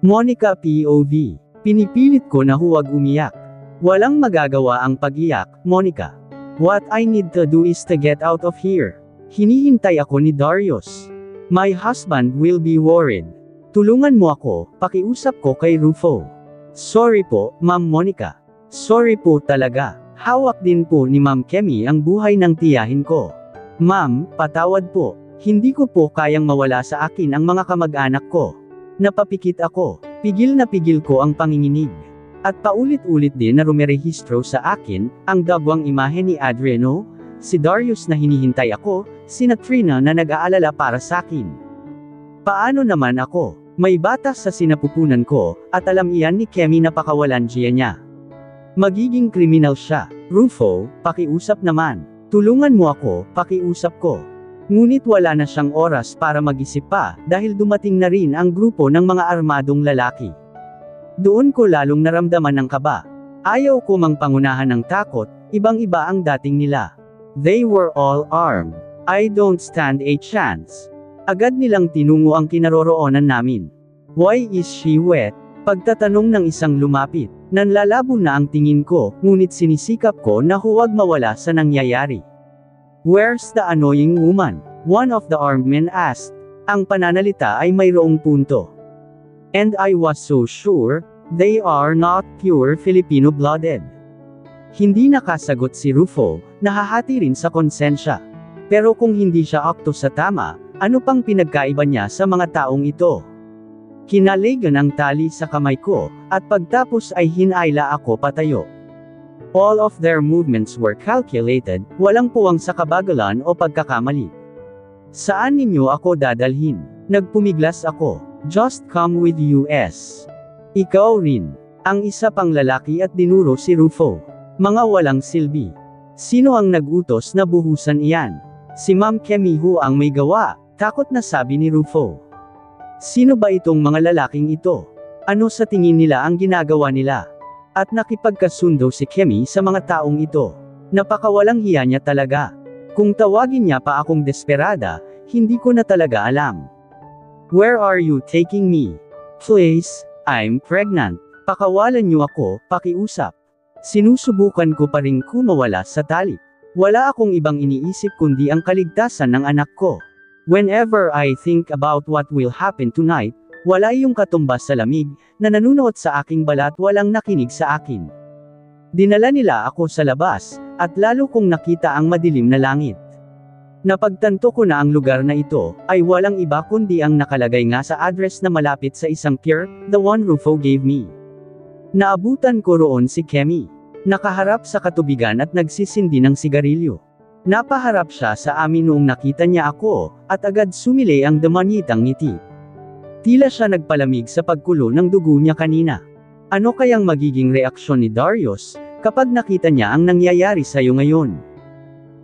Monica POV. Pinipilit ko na huwag umiyak. Walang magagawa ang pag-iyak, Monica. What I need to do is to get out of here. Hinihintay ako ni Darius. My husband will be worried. Tulungan mo ako, pakiusap ko kay Rufo. Sorry po, Ma'am Monica. Sorry po talaga. Hawak din po ni Ma'am Kemi ang buhay ng tiyahin ko. Ma'am, patawad po. Hindi ko po kayang mawala sa akin ang mga kamag-anak ko. Napapikit ako. Pigil na pigil ko ang panginginig. At paulit-ulit din na rumerehistro sa akin, ang dagwang imahe ni Adriano, si Darius na hinihintay ako, si Trina na nag-aalala para sa akin. Paano naman ako? May batas sa sinapupunan ko, at alam iyan ni Kemi na pakawalan niya. Magiging kriminal siya. Rufo, pakiusap naman. Tulungan mo ako, pakiusap ko. Ngunit wala na siyang oras para mag-isip pa, dahil dumating na rin ang grupo ng mga armadong lalaki. Doon ko lalong naramdaman ang kaba. Ayaw ko mang pangunahan ng takot, ibang-iba ang dating nila. They were all armed. I don't stand a chance. Agad nilang tinungo ang kinaroroonan namin. Why is she wet? Pagtatanong ng isang lumapit, nanlalabo na ang tingin ko, ngunit sinisikap ko na huwag mawala sa nangyayari. Where's the annoying woman? One of the armed men asked. Ang pananalita ay mayroong punto. And I was so sure, they are not pure Filipino-blooded. Hindi nakasagot si Rufo, nahahati rin sa konsensya. Pero kung hindi siya akto sa tama, ano pang pinagkaiba niya sa mga taong ito? Kinaligan ang tali sa kamay ko, at pagtapos ay hinayla ako patayo. All of their movements were calculated, walang puwang sa kabagalan o pagkakamali. Saan ninyo ako dadalhin? Nagpumiglas ako. Just come with us. Ikaw rin. Ang isa pang lalaki at dinuro si Rufo. Mga walang silbi. Sino ang nag-utos na buhusan iyan? Si Ma'am Kemi ho ang may gawa, takot na sabi ni Rufo. Sino ba itong mga lalaking ito? Ano sa tingin nila ang ginagawa nila? At nakipagkasundo si Kemi sa mga taong ito. Napakawalang hiya niya talaga. Kung tawagin niya pa akong desperada, hindi ko na talaga alam. Where are you taking me? Please, I'm pregnant. Pakawalan niyo ako, pakiusap. Sinusubukan ko pa rin kumawala sa tali. Wala akong ibang iniisip kundi ang kaligtasan ng anak ko. Whenever I think about what will happen tonight, wala yung katumbas sa lamig, na nanunuot sa aking balat walang nakinig sa akin. Dinala nila ako sa labas, at lalo kong nakita ang madilim na langit. Napagtanto ko na ang lugar na ito, ay walang iba kundi ang nakalagay nga sa address na malapit sa isang pier, the one Rufo gave me. Naabutan ko roon si Kemi. Nakaharap sa katubigan at nagsisindi ng sigarilyo. Napaharap siya sa amin noong nakita niya ako, at agad sumili ang damanyitang ngiti. Tila siya nagpalamig sa pagkulo ng dugo niya kanina. Ano kayang magiging reaksyon ni Darius, kapag nakita niya ang nangyayari sa'yo ngayon?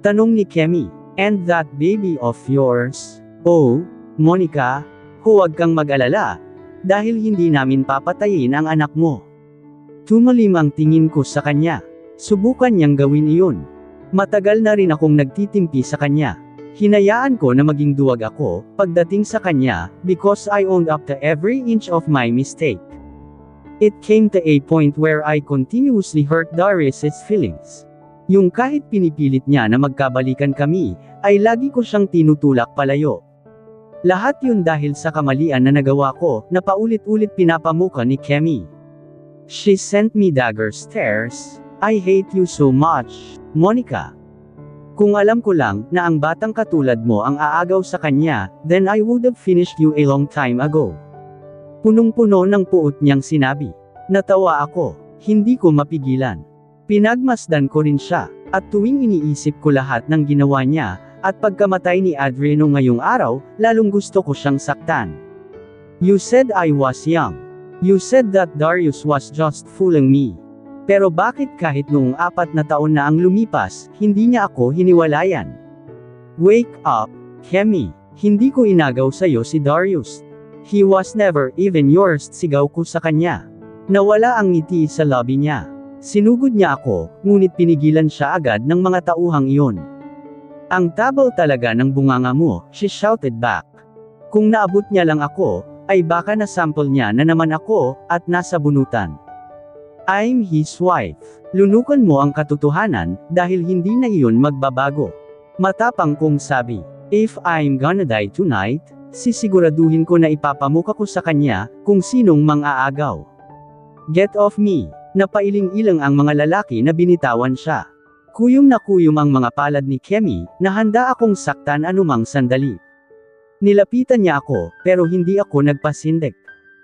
Tanong ni Kemi. And that baby of yours? Oh, Monica, huwag kang mag-alala, dahil hindi namin papatayin ang anak mo. Tumalim ang tingin ko sa kanya. Subukan niyang gawin iyon. Matagal na rin akong nagtitimpi sa kanya. Hinayaan ko na maging duwag ako, pagdating sa kanya, because I owned up to every inch of my mistake. It came to a point where I continuously hurt Darius's feelings. Yung kahit pinipilit niya na magkabalikan kami, ay lagi ko siyang tinutulak palayo. Lahat yun dahil sa kamalian na nagawa ko, na paulit-ulit pinapamuka ni Kemi. She sent me dagger stares. I hate you so much, Monica. Kung alam ko lang, na ang batang katulad mo ang aagaw sa kanya, then I would have finished you a long time ago. Punong-puno ng puot niyang sinabi. Natawa ako, hindi ko mapigilan. Pinagmasdan ko rin siya, at tuwing iniisip ko lahat ng ginawa niya, at pagkamatay ni Adriano ngayong araw, lalong gusto ko siyang saktan. You said I was young. You said that Darius was just fooling me. Pero bakit kahit noong 4 na taon na ang lumipas, hindi niya ako hiniwalayan? Wake up, Kemi. Hindi ko inagaw sa'yo si Darius. He was never even yours, sigaw ko sa kanya. Nawala ang ngiti sa labi niya. Sinugod niya ako, ngunit pinigilan siya agad ng mga tauhang iyon. Ang tabal talaga ng bunganga mo, she shouted back. Kung naabot niya lang ako, ay baka nasample niya na naman ako, at nasa bunutan. I'm his wife. Lunukan mo ang katotohanan, dahil hindi na iyon magbabago. Matapang kong sabi. If I'm gonna die tonight, sisiguraduhin ko na ipapamuka ko sa kanya, kung sinong mang-aagaw. Get off me. Napailing-ilang ang mga lalaki na binitawan siya. Kuyom na kuyom ang mga palad ni Kemi, na handa akong saktan anumang sandali. Nilapitan niya ako, pero hindi ako nagpasindik.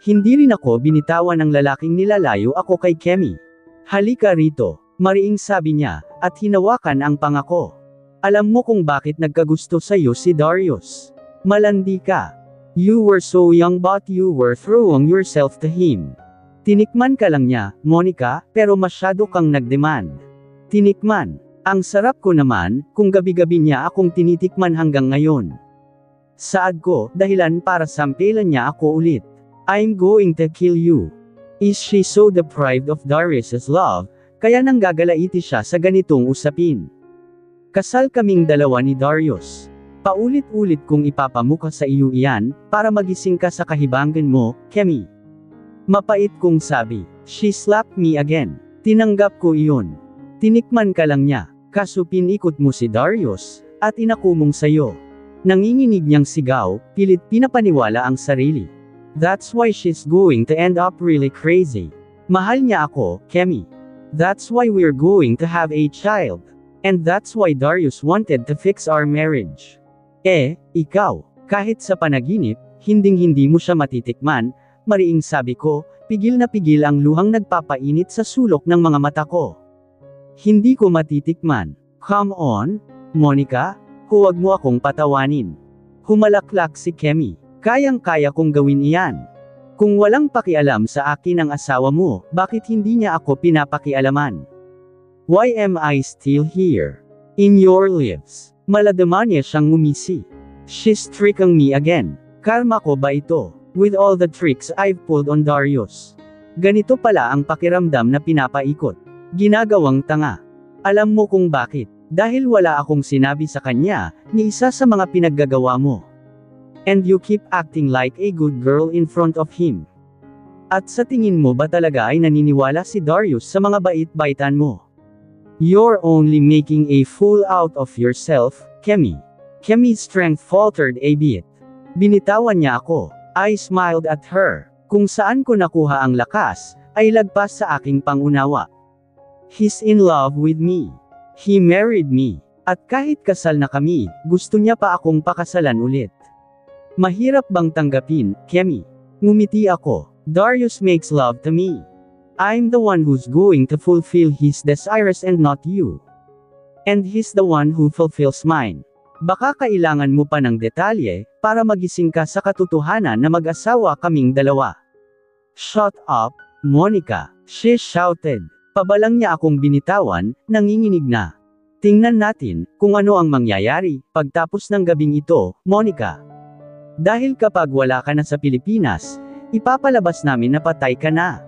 Hindi rin ako binitawan ng lalaking nilalayo ako kay Kemi. Halika rito, mariing sabi niya, at hinawakan ang pangako. Alam mo kung bakit nagkagusto sa'yo si Darius. Malandi ka. You were so young but you were throwing yourself to him. Tinikman ka lang niya, Monica, pero masyado kang nagdemand. Tinikman. Ang sarap ko naman, kung gabi-gabi niya akong tinitikman hanggang ngayon. Saad ko, dahilan para sampelan niya ako ulit. I'm going to kill you. Is she so deprived of Darius's love, kaya nang gagalaiti siya sa ganitong usapin? Kasal kaming dalawa ni Darius. Paulit-ulit kong ipapamuka sa iyo iyan, para magising ka sa kahibangan mo, Kemi. Mapait kong sabi. She slapped me again. Tinanggap ko iyon. Tinikman ka lang niya, kaso pinikot mo si Darius, at inakumong sayo. Nanginginig niyang sigaw, pilit pinapaniwala ang sarili. That's why she's going to end up really crazy. Mahal niya ako, Kemi. That's why we're going to have a child. And that's why Darius wanted to fix our marriage. Ikaw, kahit sa panaginip, hinding-hindi mo siya matitikman, mariing sabi ko, pigil na pigil ang luhang nagpapainit sa sulok ng mga mata ko. Hindi ko matitikman. Come on, Monica. Huwag mo akong patawanin. Humalaklak si Kemi. Kayang-kaya kong gawin iyan. Kung walang pakialam sa akin ang asawa mo, bakit hindi niya ako pinapakialaman? Why am I still here? In your lives. Maladama niya siyang ngumisi. She's tricking me again. Karma ko ba ito? With all the tricks I've pulled on Darius. Ganito pala ang pakiramdam na pinapaikot. Ginagawang tanga. Alam mo kung bakit? Dahil wala akong sinabi sa kanya, ni isa sa mga pinaggagawa mo. And you keep acting like a good girl in front of him. At sa tingin mo ba talaga ay naniniwala si Darius sa mga bait-baitan mo? You're only making a fool out of yourself, Kemi. Kemi's strength faltered a bit. Binitawan niya ako. I smiled at her. Kung saan ko nakuha ang lakas, ay lagpas sa aking pangunawa. He's in love with me. He married me. At kahit kasal na kami, gusto niya pa akong pakasalan ulit. Mahirap bang tanggapin, Kemi? Ngumiti ako. Darius makes love to me. I'm the one who's going to fulfill his desires and not you. And he's the one who fulfills mine. Baka kailangan mo pa ng detalye, para magising ka sa katotohanan na mag-asawa kaming dalawa. Shut up, Monica, she shouted. Pabalang niya akong binitawan, nanginginig na. Tingnan natin, kung ano ang mangyayari, pagtapos ng gabing ito, Monica. Dahil kapag wala ka na sa Pilipinas, ipapalabas namin na patay ka na.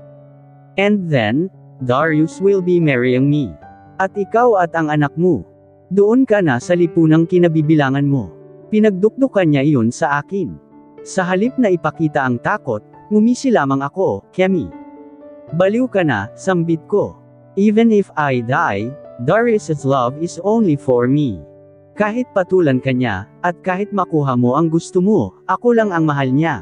And then, Darius will be marrying me. At ikaw at ang anak mo. Doon ka na sa lipunang kinabibilangan mo. Pinagdukdukan niya iyon sa akin. Sa halip na ipakita ang takot, ngumisi lamang ako, Kemi. Baliw ka na, sambit ko. Even if I die, Darius's love is only for me. Kahit patulan ka niya, at kahit makuha mo ang gusto mo, ako lang ang mahal niya.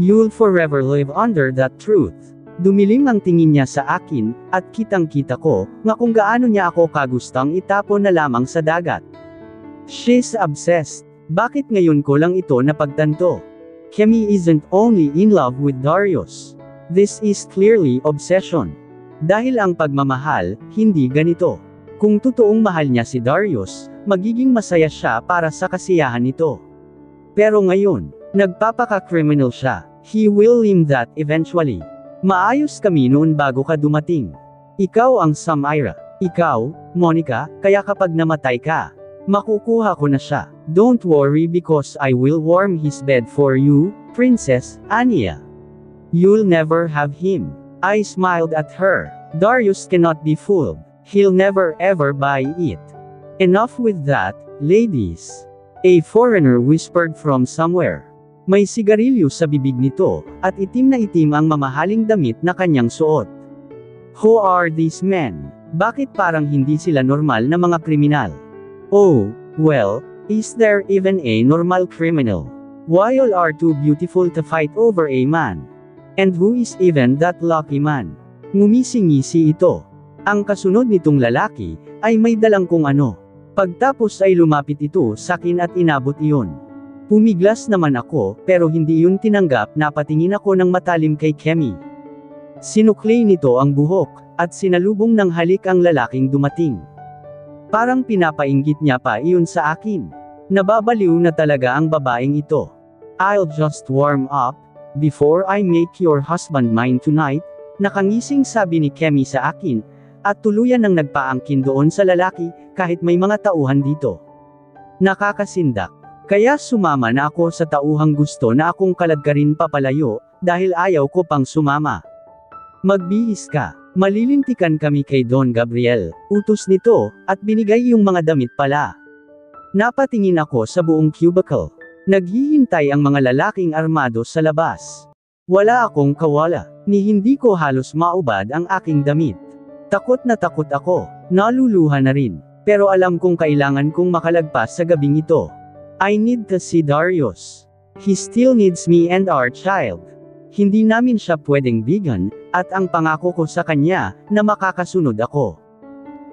You'll forever live under that truth. Dumilim ang tingin niya sa akin, at kitang-kita ko, nga kung gaano niya ako kagustang itapon na lamang sa dagat. She's obsessed. Bakit ngayon ko lang ito napagtanto? Kemi isn't only in love with Darius. This is clearly obsession. Dahil ang pagmamahal, hindi ganito. Kung totoong mahal niya si Darius, magiging masaya siya para sa kasiyahan nito. Pero ngayon, nagpapaka-criminal siya. He will learn that eventually. Maayos kami noon bago ka dumating. Ikaw ang Samira. Ikaw, Monica, kaya kapag namatay ka, makukuha ko na siya. Don't worry because I will warm his bed for you, Princess Anya. You'll never have him. I smiled at her. Darius cannot be fooled. He'll never ever buy it. Enough with that, ladies. A foreigner whispered from somewhere. May sigarilyo sa bibig nito, at itim na itim ang mamahaling damit na kanyang suot. Who are these men? Bakit parang hindi sila normal na mga kriminal? Oh, well, is there even a normal criminal? Why all are too beautiful to fight over a man? And who is even that lucky man? Ngumisi-ngisi ito. Ang kasunod nitong lalaki, ay may dalang kung ano. Pagtapos ay lumapit ito sa akin at inabot iyon. Pumiglas naman ako, pero hindi yun tinanggap. Napatingin ako ng matalim kay Kemi. Sinukli nito ang buhok, at sinalubong ng halik ang lalaking dumating. Parang pinapainggit niya pa iyon sa akin. Nababaliw na talaga ang babaeng ito. I'll just warm up, before I make your husband mine tonight, nakangising sabi ni Kemi sa akin, at tuluyan nang nagpaangkin doon sa lalaki, kahit may mga tauhan dito. Nakakasindak. Kaya sumama na ako sa tauhang gusto na akong kaladkarin papalayo, dahil ayaw ko pang sumama. Magbihis ka. Malilintikan kami kay Don Gabriel, utos nito, at binigay yung mga damit pala. Napatingin ako sa buong cubicle. Naghihintay ang mga lalaking armado sa labas. Wala akong kawala, ni hindi ko halos maubad ang aking damit. Takot na takot ako, naluluha na rin, pero alam kong kailangan kong makalagpas sa gabing ito. I need to see Darius. He still needs me and our child. Hindi namin siya pwedeng bigyan, at ang pangako ko sa kanya, na makakasunod ako.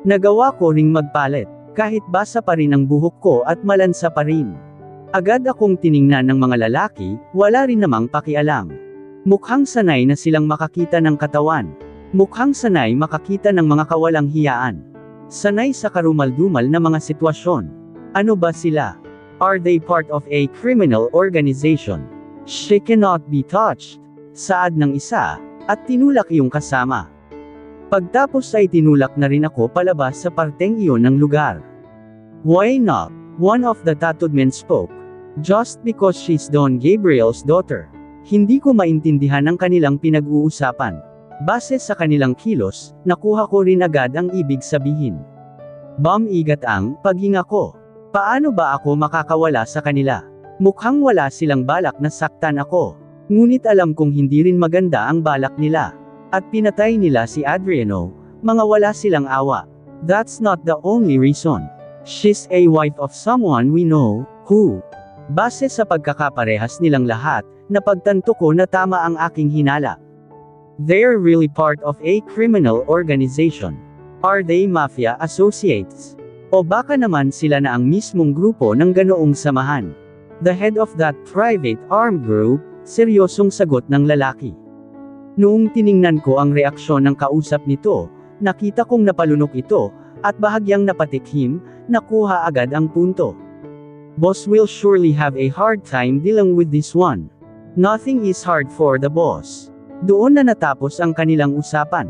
Nagawa ko ring magpalit, kahit basa pa rin ang buhok ko at malansa pa rin. Agad akong tiningnan ng mga lalaki, wala rin namang pakialam. Mukhang sanay na silang makakita ng katawan. Mukhang sanay makakita ng mga kawalang hiyaan. Sanay sa karumal-dumal na mga sitwasyon. Ano ba sila? Are they part of a criminal organization? She cannot be touched. Saad ng isa, at tinulak yung kasama. Pagtapos ay tinulak na rin ako palabas sa parteng iyon ng lugar. Why not? One of the tattooed men spoke. Just because she's Don Gabriel's daughter. Hindi ko maintindihan ang kanilang pinag-uusapan. Base sa kanilang kilos, nakuha ko rin agad ang ibig sabihin. Bumigat ang paghinga ko. Paano ba ako makakawala sa kanila? Mukhang wala silang balak na saktan ako. Ngunit alam kong hindi rin maganda ang balak nila. At pinatay nila si Adriano, mga wala silang awa. That's not the only reason. She's a wife of someone we know, who. Base sa pagkakaparehas nilang lahat, napagtanto ko na tama ang aking hinala. They're really part of a criminal organization. Are they mafia associates? O baka naman sila na ang mismong grupo ng ganoong samahan. The head of that private armed group, seryosong sagot ng lalaki. Noong tiningnan ko ang reaksyon ng kausap nito, nakita kong napalunok ito, at bahagyang napatikhim, nakuha agad ang punto. Boss will surely have a hard time dealing with this one. Nothing is hard for the boss. Doon na natapos ang kanilang usapan.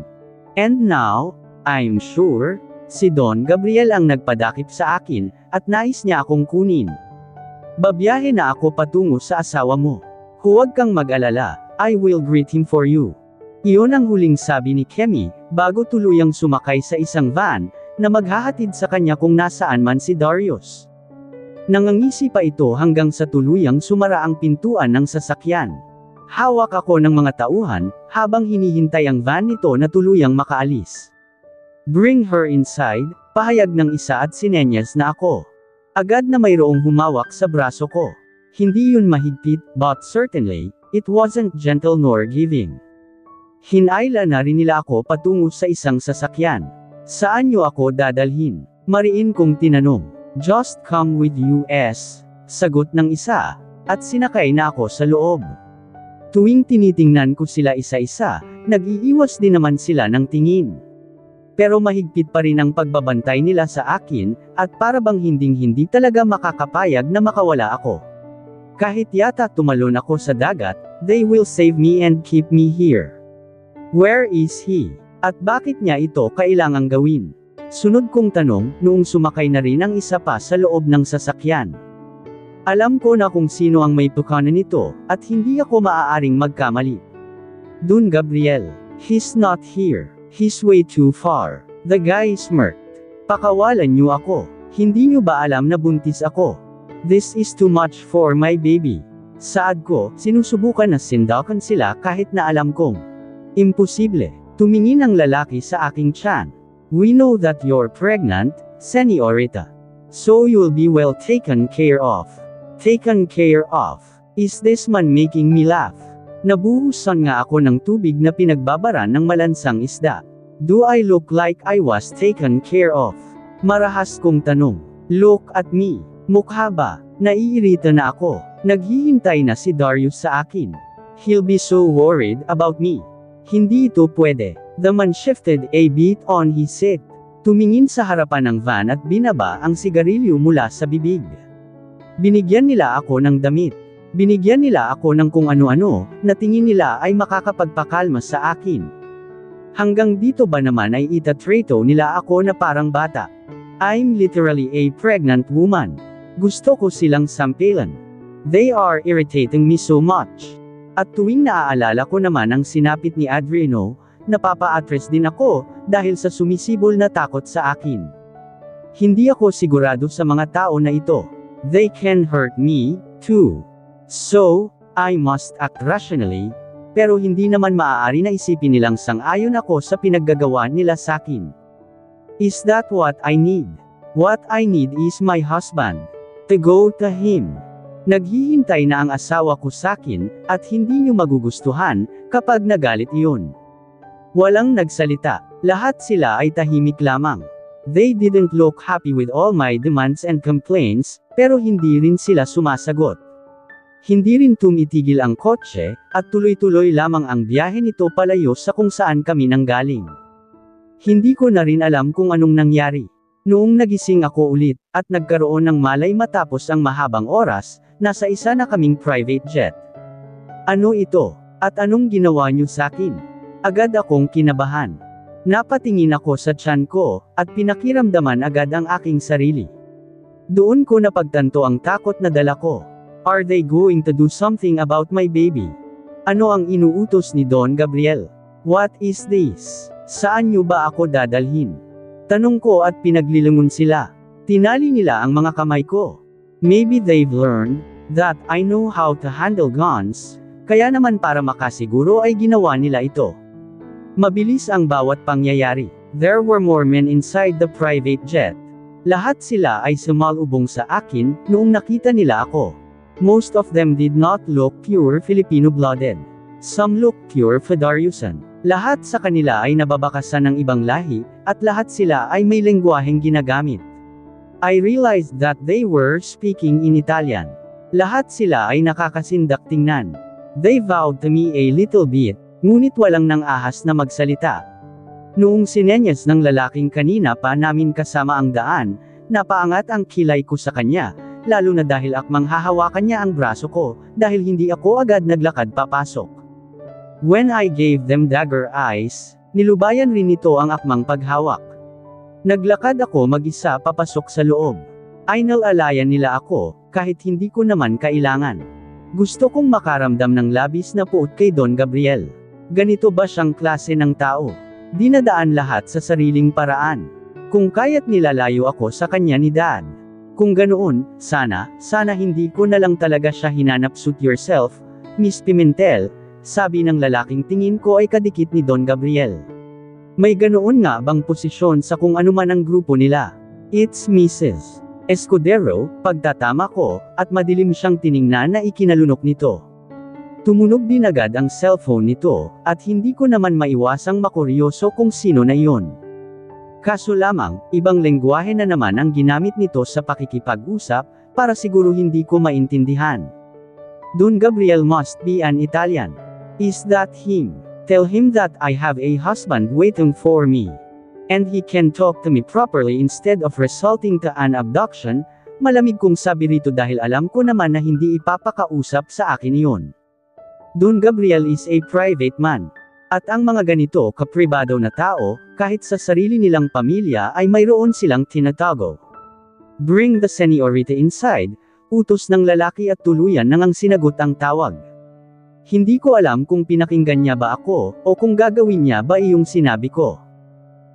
And now, I'm sure, si Don Gabriel ang nagpadakip sa akin, at nais niya akong kunin. Babiyahe na ako patungo sa asawa mo. Huwag kang mag-alala, I will greet him for you. Iyon ang huling sabi ni Kemi, bago tuluyang sumakay sa isang van, na maghahatid sa kanya kung nasaan man si Darius. Nangangisi pa ito hanggang sa tuluyang sumara ang pintuan ng sasakyan. Hawak ako ng mga tauhan, habang hinihintay ang van nito na tuluyang makaalis. Bring her inside, pahayag ng isa at sinenyas na ako. Agad na mayroong humawak sa braso ko. Hindi yun mahigpit, but certainly, it wasn't gentle nor giving. Hinayla na rin nila ako patungo sa isang sasakyan. Saan niyo ako dadalhin? Mariin kong tinanong. Just come with us, sagot ng isa, at sinakay na ako sa loob. Tuwing tinitingnan ko sila isa-isa, nag-iiwas din naman sila ng tingin. Pero mahigpit pa rin ang pagbabantay nila sa akin, at para bang hinding-hindi talaga makakapayag na makawala ako. Kahit yata tumalon ako sa dagat, they will save me and keep me here. Where is he? At bakit niya ito kailangang gawin? Sunod kong tanong, noong sumakay na rin ang isa pa sa loob ng sasakyan. Alam ko na kung sino ang may pukanan nito, at hindi ako maaaring magkamali. Don Gabriel. He's not here. He's way too far. The guy smirked. Pakawalan niyo ako. Hindi niyo ba alam na buntis ako? This is too much for my baby. Saad ko, sinusubukan na sindakan sila kahit na alam kong imposible. Tumingin ang lalaki sa aking tiyan. We know that you're pregnant, Señorita. So you'll be well taken care of. Taken care of? Is this man making me laugh? Nabuhusan nga ako ng tubig na pinagbabara ng malansang isda. Do I look like I was taken care of? Marahas kong tanong. Look at me. Mukha ba? Naiirita na ako. Naghihintay na si Darius sa akin. He'll be so worried about me. Hindi ito pwede. The man shifted a bit on his seat. Tumingin sa harapan ng van at binaba ang sigarilyo mula sa bibig. Binigyan nila ako ng damit. Binigyan nila ako ng kung ano-ano, na tingin nila ay makakapagpakalma sa akin. Hanggang dito ba naman ay itatreto nila ako na parang bata? I'm literally a pregnant woman. Gusto ko silang sampilan. They are irritating me so much. At tuwing naaalala ko naman ang sinapit ni Adriano, napapa-atras din ako, dahil sa sumisibol na takot sa akin. Hindi ako sigurado sa mga tao na ito. They can hurt me, too. So, I must act rationally, pero hindi naman maaari na isipin nilang sang-ayon ako sa pinaggagawa nila sa akin. Is that what I need? What I need is my husband. To go to him. Naghihintay na ang asawa ko sa akin, at hindi niyo magugustuhan, kapag nagalit iyon. Walang nagsalita. Lahat sila ay tahimik lamang. They didn't look happy with all my demands and complaints, pero hindi rin sila sumasagot. Hindi rin tumitigil ang kotse, at tuloy-tuloy lamang ang biyahe nito palayo sa kung saan kami nanggaling. Hindi ko na rin alam kung anong nangyari. Noong nagising ako ulit, at nagkaroon ng malay matapos ang mahabang oras, nasa isa na kaming private jet. Ano ito? At anong ginawa niyo sa akin? Agad akong kinabahan. Napatingin ako sa tiyan ko, at pinakiramdaman agad ang aking sarili. Doon ko napagtanto ang takot na dala ko. Are they going to do something about my baby? Ano ang inuutos ni Don Gabriel? What is this? Saan niyo ba ako dadalhin? Tanong ko at pinaglilingon sila. Tinali nila ang mga kamay ko. Maybe they've learned that I know how to handle guns, kaya naman para makasiguro ay ginawa nila ito. Mabilis ang bawat pangyayari. There were more men inside the private jet. Lahat sila ay sumalubong sa akin noong nakita nila ako. Most of them did not look pure Filipino-blooded. Some looked pure Fedariusan. Lahat sa kanila ay nababakasan ng ibang lahi, at lahat sila ay may lengguwaheng ginagamit. I realized that they were speaking in Italian. Lahat sila ay nakakasindak tingnan. They vowed to me a little bit, ngunit walang nang ahas na magsalita. Noong sinenyas ng lalaking kanina pa namin kasama ang daan, napaangat ang kilay ko sa kanya, lalo na dahil akmang hahawakan niya ang braso ko, dahil hindi ako agad naglakad papasok. When I gave them dagger eyes, nilubayan rin nito ang akmang paghawak. Naglakad ako mag-isa papasok sa loob. Inalalayan nila ako, kahit hindi ko naman kailangan. Gusto kong makaramdam ng labis na puot kay Don Gabriel. Ganito ba siyang klase ng tao? Dinadaan lahat sa sariling paraan. Kung kaya't nilalayo ako sa kanya ni Dad. Kung ganoon, sana hindi ko na lang talaga siya hinanap. Suit yourself, Miss Pimentel, sabi ng lalaking tingin ko ay kadikit ni Don Gabriel. May ganoon nga bang posisyon sa kung anuman ang grupo nila? It's Mrs. Escudero, pagtatama ko, at madilim siyang tiningnan na ikinalunok nito. Tumunog din agad ang cellphone nito, at hindi ko naman maiwasang makuryoso kung sino na iyon. Kaso lamang, ibang lengguwahe na naman ang ginamit nito sa pakikipag-usap, para siguro hindi ko maintindihan. Don Gabriel must be an Italian. Is that him? Tell him that I have a husband waiting for me. And he can talk to me properly instead of resulting to an abduction. Malamig kong sabi rito dahil alam ko naman na hindi ipapakausap sa akin iyon. Don Gabriel is a private man. At ang mga ganito kapribado na tao, kahit sa sarili nilang pamilya ay mayroon silang tinatago. Bring the señorita inside, utos ng lalaki at tuluyan nang ang sinagot ang tawag. Hindi ko alam kung pinakinggan niya ba ako, o kung gagawin niya ba iyong sinabi ko.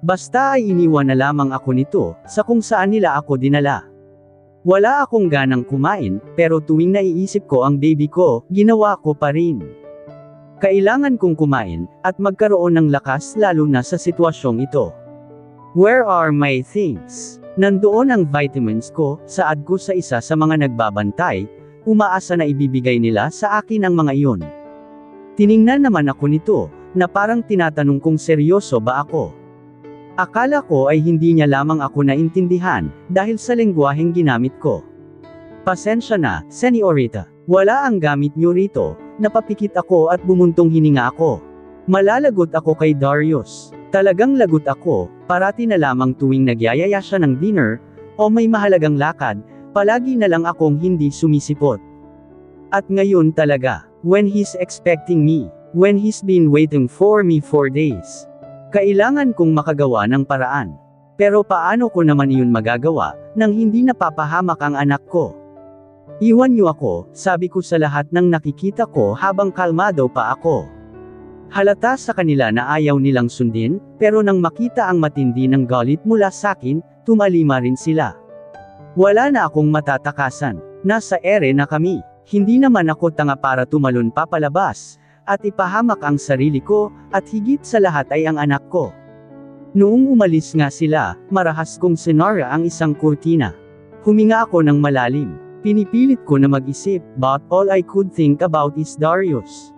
Basta ay iniwan na lamang ako nito, sa kung saan nila ako dinala. Wala akong ganang kumain, pero tuwing naiisip ko ang baby ko, ginawa ko pa rin. Kailangan kong kumain, at magkaroon ng lakas lalo na sa sitwasyong ito. Where are my things? Nandoon ang vitamins ko, saad ko sa isa sa mga nagbabantay, umaasa na ibibigay nila sa akin ang mga iyon. Tiningnan naman ako nito, na parang tinatanong kung seryoso ba ako. Akala ko ay hindi niya lamang ako naintindihan, dahil sa lengguwaheng ginamit ko. Pasensya na, senyorita. Wala ang gamit niyo rito. Napapikit ako at bumuntong hininga ako. Malalagot ako kay Darius. Talagang lagot ako, parati na lamang tuwing nagyayaya siya ng dinner, o may mahalagang lakad, palagi na lang akong hindi sumisipot. At ngayon talaga, when he's expecting me, when he's been waiting for me for days. Kailangan kong makagawa ng paraan. Pero paano ko naman iyon magagawa, nang hindi napapahamak ang anak ko? Iwan niyo ako, sabi ko sa lahat ng nakikita ko habang kalmado pa ako. Halata sa kanila na ayaw nilang sundin, pero nang makita ang matindi ng galit mula sakin, tumalima rin sila. Wala na akong matatakasan. Nasa ere na kami. Hindi naman ako tanga para tumalon pa palabas, at ipahamak ang sarili ko, at higit sa lahat ay ang anak ko. Noong umalis nga sila, marahas kong sinara ang isang kurtina. Huminga ako ng malalim. Pinipilit ko na mag-isip, but all I could think about is Darius.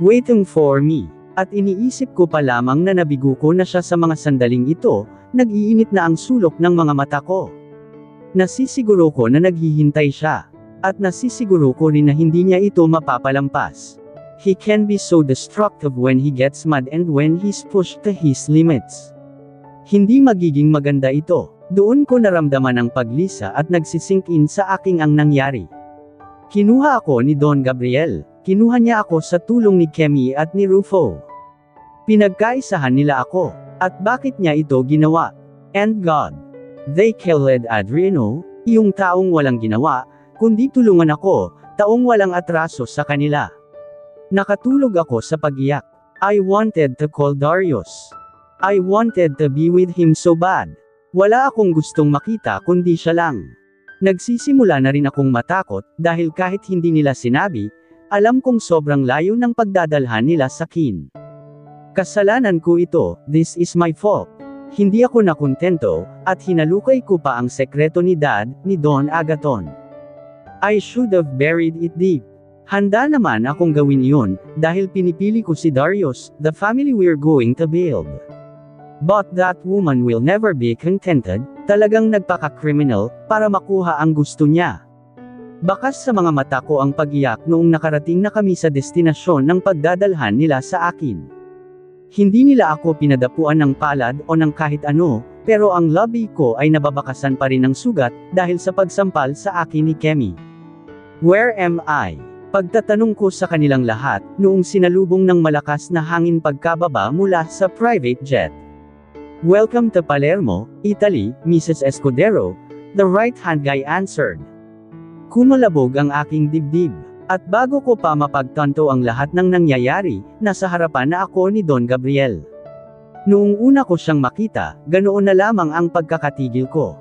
Waiting for me. At iniisip ko pa lamang na nabigo ko na siya sa mga sandaling ito, nag-iinit na ang sulok ng mga mata ko. Nasisiguro ko na naghihintay siya. At nasisiguro ko rin na hindi niya ito mapapalampas. He can be so destructive when he gets mad and when he's pushed to his limits. Hindi magiging maganda ito. Doon ko naramdaman ang paglisa at nagsisink in sa aking ang nangyari. Kinuha ako ni Don Gabriel. Kinuha niya ako sa tulong ni Kemi at ni Rufo. Pinagkaisahan nila ako. At bakit niya ito ginawa? And God. They killed Adriano, iyong taong walang ginawa, kundi tulungan ako, taong walang atraso sa kanila. Nakatulog ako sa pag-iyak. I wanted to call Darius. I wanted to be with him so bad. Wala akong gustong makita kundi siya lang. Nagsisimula na rin akong matakot, dahil kahit hindi nila sinabi, alam kong sobrang layo ng pagdadalhan nila sa akin. Kasalanan ko ito, this is my fault. Hindi ako nakontento, at hinalukay ko pa ang sekreto ni Dad, ni Don Agaton. I should have buried it deep. Handa naman akong gawin iyon, dahil pinipili ko si Darius, the family we're going to build. But that woman will never be contented, talagang nagpaka-criminal, para makuha ang gusto niya. Bakas sa mga mata ko ang pag-iyak noong nakarating na kami sa destinasyon ng pagdadalhan nila sa akin. Hindi nila ako pinadapuan ng palad o ng kahit ano, pero ang labi ko ay nababakasan pa rin ng sugat, dahil sa pagsampal sa akin ni Kemi. Where am I? Pagtatanong ko sa kanilang lahat, noong sinalubong ng malakas na hangin pagkababa mula sa private jet. Welcome to Palermo, Italy, Mrs. Escudero, the right-hand guy answered. Kumalabog ang aking dibdib. At bago ko pa mapagtanto ang lahat ng nangyayari, nasa harapan na ako ni Don Gabriel. Noong una ko siyang makita, ganoon na lamang ang pagkakatigil ko.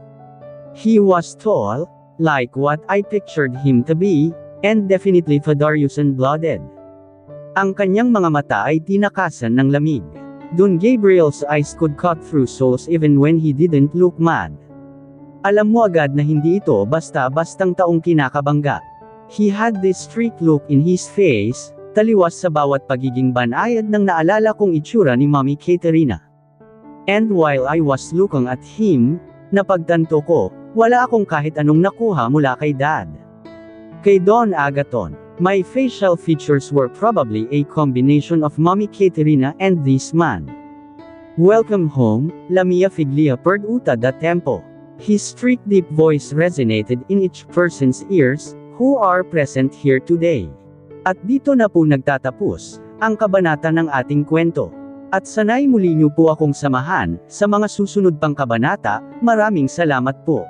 He was tall, like what I pictured him to be, and definitely Darius and blooded. Ang kanyang mga mata ay tinakasan ng lamig. Don Gabriel's eyes could cut through souls even when he didn't look mad. Alam mo agad na hindi ito basta-bastang taong kinakabangga. He had this strict look in his face, taliwas sa bawat pagiging banayad ng naalala kong itsura ni Mommy Katerina. And while I was looking at him, napagtanto ko, wala akong kahit anong nakuha mula kay Dad. Kay Don Agaton, my facial features were probably a combination of Mommy Katerina and this man. Welcome home, la mia figlia perduta da tempo. His strict deep voice resonated in each person's ears, who are present here today. At dito na po nagtatapos, ang kabanata ng ating kwento. At sanay muli niyo po akong samahan, sa mga susunod pang kabanata, maraming salamat po.